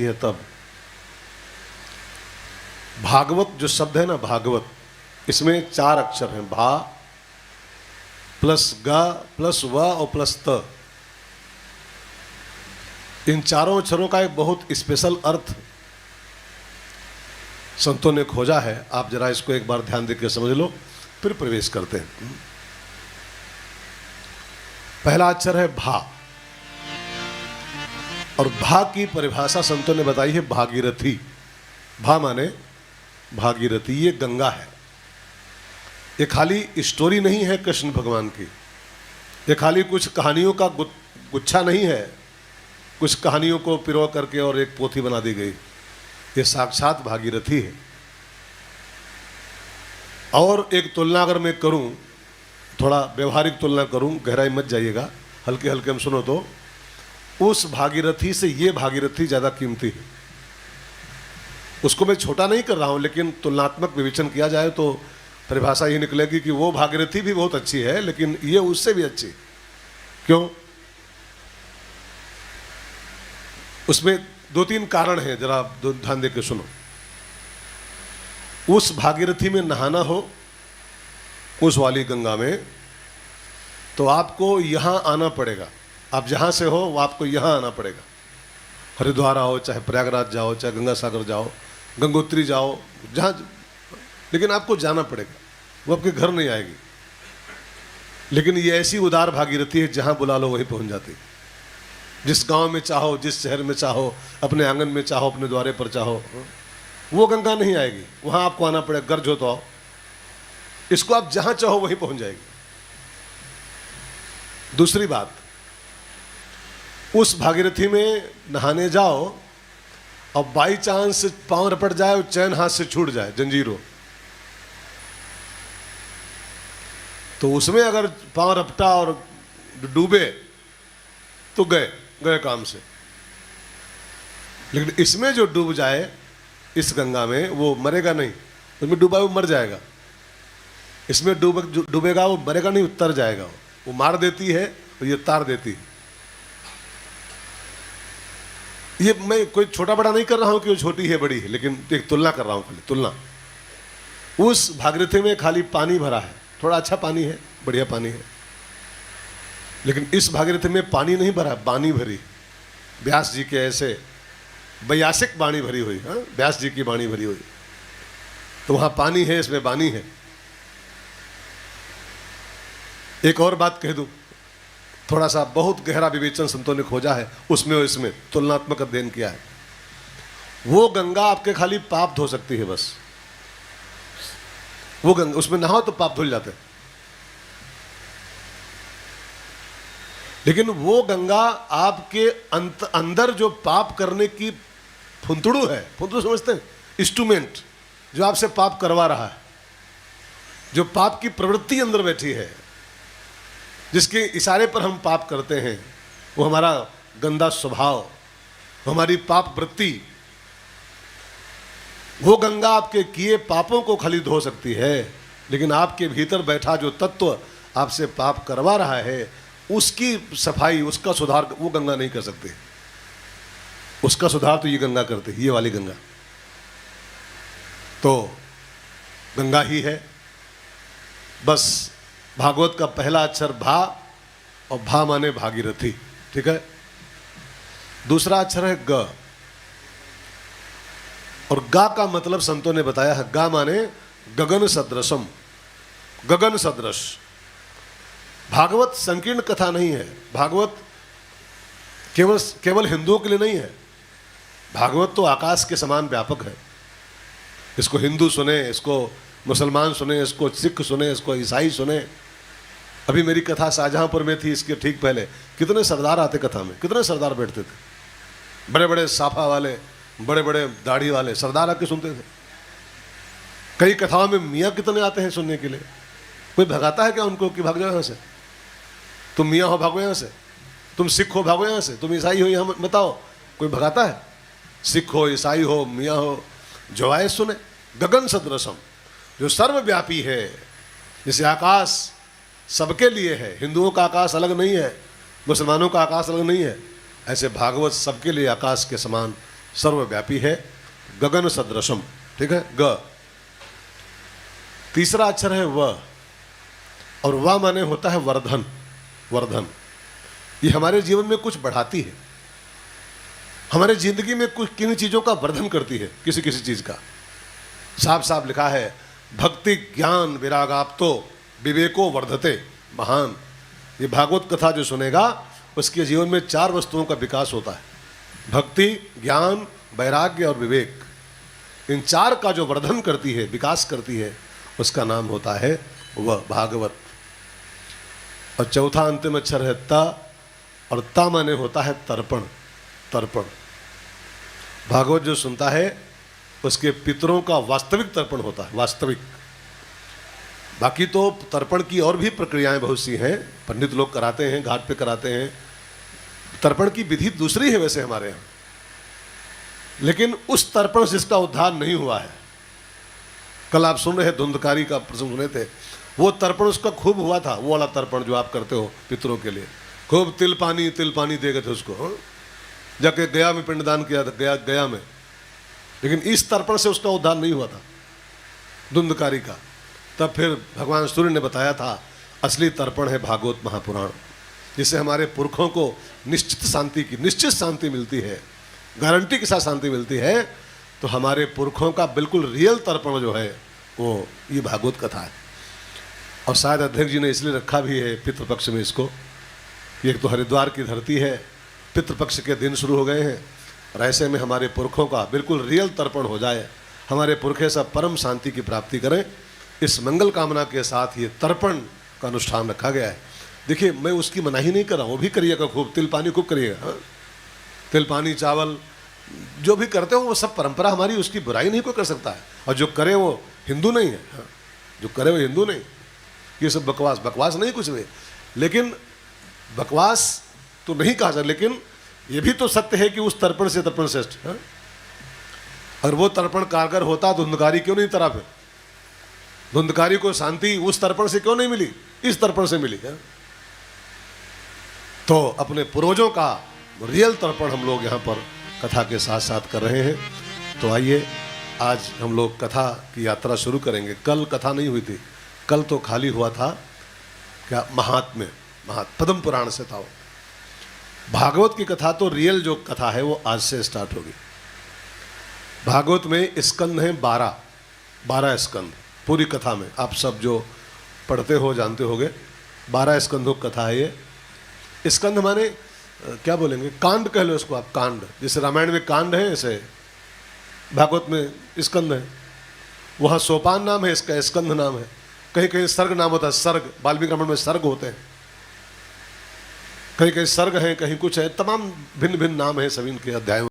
है तब भागवत जो शब्द है ना, भागवत, इसमें 4 अक्षर हैं, भा प्लस गा प्लस व और प्लस त। इन चारों अक्षरों का एक बहुत स्पेशल अर्थ संतों ने खोजा है। आप जरा इसको एक बार ध्यान देकर समझ लो, फिर प्रवेश करते हैं। पहला अक्षर है भा, और भा की परिभाषा संतों ने बताई है भागीरथी। भा माने भागीरथी, ये गंगा है। ये खाली स्टोरी नहीं है कृष्ण भगवान की, ये खाली कुछ कहानियों का गुच्छा नहीं है, कुछ कहानियों को पिरो करके और एक पोथी बना दी गई। ये साक्षात भागीरथी है। और एक तुलना अगर मैं करूं, थोड़ा व्यवहारिक तुलना करूं, गहराई मत जाइएगा, हल्के हल्के हम सुनो तो, उस भागीरथी से ये भागीरथी ज़्यादा कीमती है। उसको मैं छोटा नहीं कर रहा हूं, लेकिन तुलनात्मक विवेचन किया जाए तो परिभाषा ये निकलेगी कि वो भागीरथी भी बहुत अच्छी है, लेकिन ये उससे भी अच्छी। क्यों? उसमें 2-3 कारण हैं, जरा ध्यान देकर सुनो। उस भागीरथी में नहाना हो, उस वाली गंगा में, तो आपको यहाँ आना पड़ेगा। आप जहाँ से हो वो आपको यहाँ आना पड़ेगा। हरिद्वार आओ, चाहे प्रयागराज जाओ, चाहे गंगा सागर जाओ, गंगोत्री जाओ, जहाँ, लेकिन आपको जाना पड़ेगा, वो आपके घर नहीं आएगी। लेकिन ये ऐसी उदार भागीरथी है, जहाँ बुला लो वहीं पहुँच जाती है। जिस गांव में चाहो, जिस शहर में चाहो, अपने आंगन में चाहो, अपने द्वारे पर चाहो, वो गंगा नहीं आएगी, वहाँ आपको आना पड़ेगा। गर्ज हो तो आओ, इसको आप जहाँ चाहो वहीं पहुँच जाएगी। दूसरी बात, उस भागीरथी में नहाने जाओ और बाई चांस पांव रपट जाए और चैन हाथ से छूट जाए, जंजीर हो, तो उसमें अगर पांव रपटा और डूबे तो गए काम से। लेकिन इसमें जो डूब जाए, इस गंगा में, वो मरेगा नहीं। उसमें डूबा वो मर जाएगा, इसमें डूबेगा वो मरेगा नहीं, उतर जाएगा। वो मार देती है और ये तार देती है। ये मैं कोई छोटा बड़ा नहीं कर रहा हूं कि वो छोटी है बड़ी है, लेकिन एक तुलना कर रहा हूं, खाली तुलना। उस भागीरथी में खाली पानी भरा है, थोड़ा अच्छा पानी है, बढ़िया पानी है। लेकिन इस भागीरथी में पानी नहीं भरा, बानी भरी। व्यास जी के ऐसे वैयासिक बाणी भरी हुई, हाँ, व्यास जी की बाणी भरी हुई। तो वहां पानी है, इसमें बानी है। एक और बात कह दूं, थोड़ा सा बहुत गहरा विवेचन संतों ने खोजा है, उसमें और इसमें तुलनात्मक अध्ययन किया है। वो गंगा आपके खाली पाप धो सकती है, बस। वो गंगा, उसमें नहाओ तो पाप धुल जाते हैं। लेकिन वो गंगा आपके अंदर जो पाप करने की फुंतड़ू है, फुंतड़ू समझते हैं, इंस्ट्रूमेंट जो आपसे पाप करवा रहा है, जो पाप की प्रवृत्ति अंदर बैठी है, जिसके इशारे पर हम पाप करते हैं, वो हमारा गंदा स्वभाव, हमारी पाप वृत्ति, वो गंगा आपके किए पापों को खाली धो सकती है। लेकिन आपके भीतर बैठा जो तत्व आपसे पाप करवा रहा है, उसकी सफाई, उसका सुधार वो गंगा नहीं कर सकते। उसका सुधार तो ये गंगा करते, ये वाली गंगा तो गंगा ही है। बस भागवत का पहला अक्षर भा, और भा माने भागीरथी, ठीक है। दूसरा अक्षर है ग, और गा का मतलब संतों ने बताया है, गा माने गगन सदृशम, गगन सदृश। भागवत संकीर्ण कथा नहीं है। भागवत केवल हिंदुओं के लिए नहीं है। भागवत तो आकाश के समान व्यापक है। इसको हिंदू सुने, इसको मुसलमान सुने, इसको सिख सुने, इसको ईसाई सुने। अभी मेरी कथा शाहजहांपुर में थी, इसके ठीक पहले कितने सरदार आते कथा में, कितने सरदार बैठते थे, बड़े बड़े साफा वाले, बड़े बड़े दाढ़ी वाले सरदार आके सुनते थे। कई कथाओं में मियाँ कितने आते हैं सुनने के लिए। कोई भगाता है क्या उनको कि भाग जाओ यहाँ से, तुम मियाँ हो भागो यहाँ से, तुम सिख हो भागो यहाँ से, तुम ईसाई हो यहाँ बताओ, कोई भगाता है? सिख हो, ईसाई हो, मियाँ हो, जो आए सुने। गगन सदृशम, जो सर्वव्यापी है, जैसे आकाश सबके लिए है, हिंदुओं का आकाश अलग नहीं है, मुसलमानों का आकाश अलग नहीं है, ऐसे भागवत सबके लिए आकाश के समान सर्वव्यापी है, गगन सदृशम, ठीक है, ग। तीसरा अक्षर है व, और व माने होता है वर्धन, वर्धन। ये हमारे जीवन में कुछ बढ़ाती है, हमारे जिंदगी में कुछ किन चीजों का वर्धन करती है, किसी किसी चीज का। साफ साफ लिखा है, भक्ति ज्ञान विरागाप्तो विवेको वर्धते महान। ये भागवत कथा जो सुनेगा उसके जीवन में 4 वस्तुओं का विकास होता है, भक्ति, ज्ञान, वैराग्य और विवेक। इन 4 का जो वर्धन करती है, विकास करती है, उसका नाम होता है वह भागवत। और चौथा अंतिम अक्षर है त, और त माने होता है तर्पण, तर्पण। भागवत जो सुनता है उसके पितरों का वास्तविक तर्पण होता है, वास्तविक। बाकी तो तर्पण की और भी प्रक्रियाएं बहुत सी हैं, पंडित लोग कराते हैं, घाट पे कराते हैं, तर्पण की विधि दूसरी है वैसे हमारे यहाँ, लेकिन उस तर्पण से इसका उद्धार नहीं हुआ है। कल आप सुन रहे धुंधकारी का प्रसंग सुने थे, वो तर्पण उसका खूब हुआ था, वो वाला तर्पण जो आप करते हो पितरों के लिए, खूब तिल पानी दे गए थे उसको, हाँ? जाके गया में पिंडदान किया था, गया में, लेकिन इस तर्पण से उसका उद्धार नहीं हुआ था धुंधकारी का। तब फिर भगवान सूर्य ने बताया था असली तर्पण है भागवत महापुराण, जिससे हमारे पुरखों को निश्चित शांति मिलती है, गारंटी के साथ शांति मिलती है। तो हमारे पुरखों का बिल्कुल रियल तर्पण जो है वो ये भागवत कथा है। और शायद अध्यक्ष जी ने इसलिए रखा भी है पितृपक्ष में इसको, कि एक तो हरिद्वार की धरती है, पितृपक्ष के दिन शुरू हो गए हैं, और ऐसे में हमारे पुरखों का बिल्कुल रियल तर्पण हो जाए, हमारे पुरखे सब परम शांति की प्राप्ति करें, इस मंगल कामना के साथ ये तर्पण का अनुष्ठान रखा गया है। देखिए, मैं उसकी मनाही नहीं कर रहा हूँ, वो भी करिएगा, खूब तिल पानी खूब करिएगा, हाँ? तिल पानी चावल जो भी करते हो वो सब परंपरा हमारी, उसकी बुराई नहीं कोई कर सकता है। और जो करे वो हिंदू नहीं है, हाँ? जो करे वो हिंदू नहीं, ये सब बकवास नहीं कुछ भी। लेकिन बकवास तो नहीं कहा जाए, लेकिन ये भी तो सत्य है कि उस तर्पण से तर्पण श्रेष्ठ, हाँ? और वो तर्पण कारगर होता धुंधकारी क्यों नहीं तरा? फिर धुंधकारी को शांति उस तर्पण से क्यों नहीं मिली, इस तर्पण से मिली, हाँ? तो अपने पूर्वजों का रियल तर्पण हम लोग यहाँ पर कथा के साथ साथ कर रहे हैं। तो आइए आज हम लोग कथा की यात्रा शुरू करेंगे। कल कथा नहीं हुई थी, कल तो खाली हुआ था क्या महात्म्य, पद्म पुराण से था। भागवत की कथा तो रियल जो कथा है वो आज से स्टार्ट होगी। भागवत में स्कंद हैं 12 स्कंद पूरी कथा में। आप सब जो पढ़ते हो जानते होगे, 12 स्कंदों की कथा है ये। स्कंद माने क्या बोलेंगे, कांड कह लो इसको आप, कांड। जैसे रामायण में कांड है, ऐसे भागवत में स्कंद है। वहाँ सोपान नाम है इसका, स्कंद नाम है। कहीं कहीं सर्ग नाम होता है, सर्ग, वाल्मीकि रामायण में सर्ग होते हैं, कहीं कहीं सर्ग हैं, कहीं कुछ है, तमाम भिन्न भिन्न नाम है सभी इनके अध्यायों।